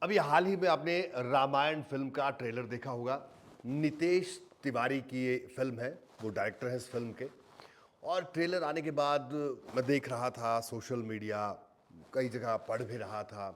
अभी हाल ही में आपने रामायण फिल्म का ट्रेलर देखा होगा। नितेश तिवारी की ये फिल्म है, वो डायरेक्टर हैं इस फिल्म के। और ट्रेलर आने के बाद मैं देख रहा था सोशल मीडिया, कई जगह पढ़ भी रहा था,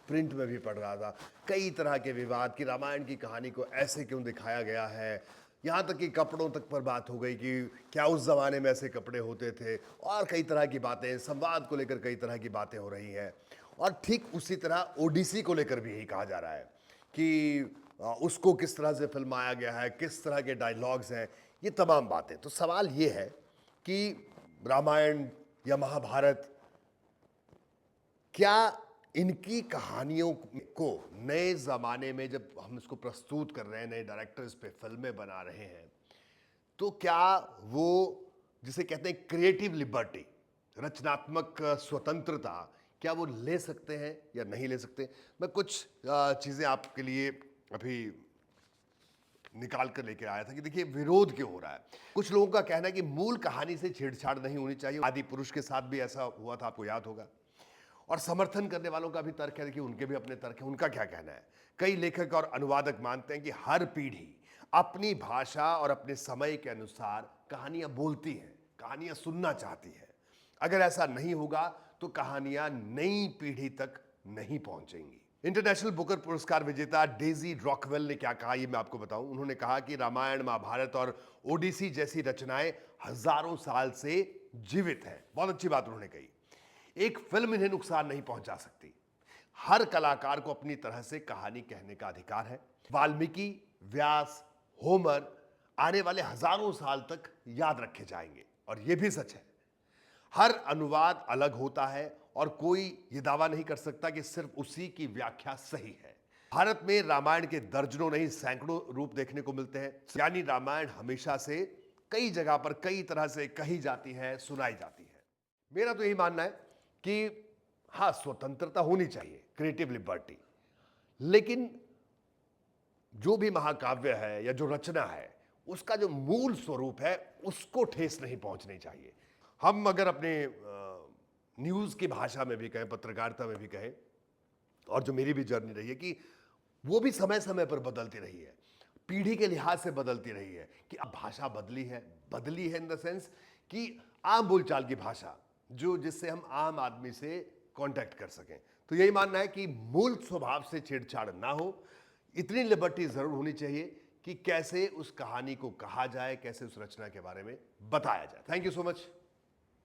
प्रिंट में भी पढ़ रहा था, कई तरह के विवाद कि रामायण की कहानी को ऐसे क्यों दिखाया गया है। यहाँ तक कि कपड़ों तक पर बात हो गई कि क्या उस जमाने में ऐसे कपड़े होते थे, और कई तरह की बातें, संवाद को लेकर कई तरह की बातें हो रही हैं। और ठीक उसी तरह ओडिसी को लेकर भी यही कहा जा रहा है कि उसको किस तरह से फिल्माया गया है, किस तरह के डायलॉग्स हैं, ये तमाम बातें। तो सवाल ये है कि रामायण या महाभारत, क्या इनकी कहानियों को नए ज़माने में जब हम इसको प्रस्तुत कर रहे हैं, नए डायरेक्टर्स पे फिल्में बना रहे हैं, तो क्या वो जिसे कहते हैं क्रिएटिव लिबर्टी, रचनात्मक स्वतंत्रता, क्या वो ले सकते हैं या नहीं ले सकते? मैं कुछ चीज़ें आपके लिए अभी निकाल कर लेके आया था कि देखिए विरोध क्यों हो रहा है। कुछ लोगों का कहना है कि मूल कहानी से छेड़छाड़ नहीं होनी चाहिए। आदि पुरुष के साथ भी ऐसा हुआ था, आपको याद होगा। और समर्थन करने वालों का भी तर्क है, देखिए उनके भी अपने तर्क हैं। उनका क्या कहना है? कई लेखक और अनुवादक मानते हैं कि हर पीढ़ी अपनी भाषा और अपने समय के अनुसार कहानियां बोलती है, कहानियां सुनना चाहती है। अगर ऐसा नहीं होगा तो कहानियां नई पीढ़ी तक नहीं पहुंचेंगी। इंटरनेशनल बुकर पुरस्कार विजेता डेजी रॉकवेल ने क्या कहा, ये मैं आपको बताऊं। उन्होंने कहा कि रामायण, महाभारत और ओडिसी जैसी रचनाएं हजारों साल से जीवित हैं। बहुत अच्छी बात उन्होंने कही। एक फिल्म इन्हें नुकसान नहीं पहुंचा सकती। हर कलाकार को अपनी तरह से कहानी कहने का अधिकार है। वाल्मीकि, व्यास, होमर आने वाले हजारों साल तक याद रखे जाएंगे। और यह भी सच है, हर अनुवाद अलग होता है और कोई यह दावा नहीं कर सकता कि सिर्फ उसी की व्याख्या सही है। भारत में रामायण के दर्जनों नहीं सैकड़ों रूप देखने को मिलते हैं। यानी रामायण हमेशा से कई जगह पर कई तरह से कही जाती है, सुनाई जाती है। मेरा तो यही मानना है कि हाँ, स्वतंत्रता होनी चाहिए, क्रिएटिव लिबर्टी, लेकिन जो भी महाकाव्य है या जो रचना है, उसका जो मूल स्वरूप है उसको ठेस नहीं पहुंचनी चाहिए। हम अगर अपने न्यूज़ की भाषा में भी कहें, पत्रकारिता में भी कहें, और जो मेरी भी जर्नी रही है कि वो भी समय समय पर बदलती रही है, पीढ़ी के लिहाज से बदलती रही है कि अब भाषा बदली है इन द सेंस कि आम बोलचाल की भाषा, जो जिससे हम आम आदमी से कांटेक्ट कर सकें। तो यही मानना है कि मूल स्वभाव से छेड़छाड़ ना हो। इतनी लिबर्टी जरूर होनी चाहिए कि कैसे उस कहानी को कहा जाए, कैसे उस रचना के बारे में बताया जाए। Thank you so much.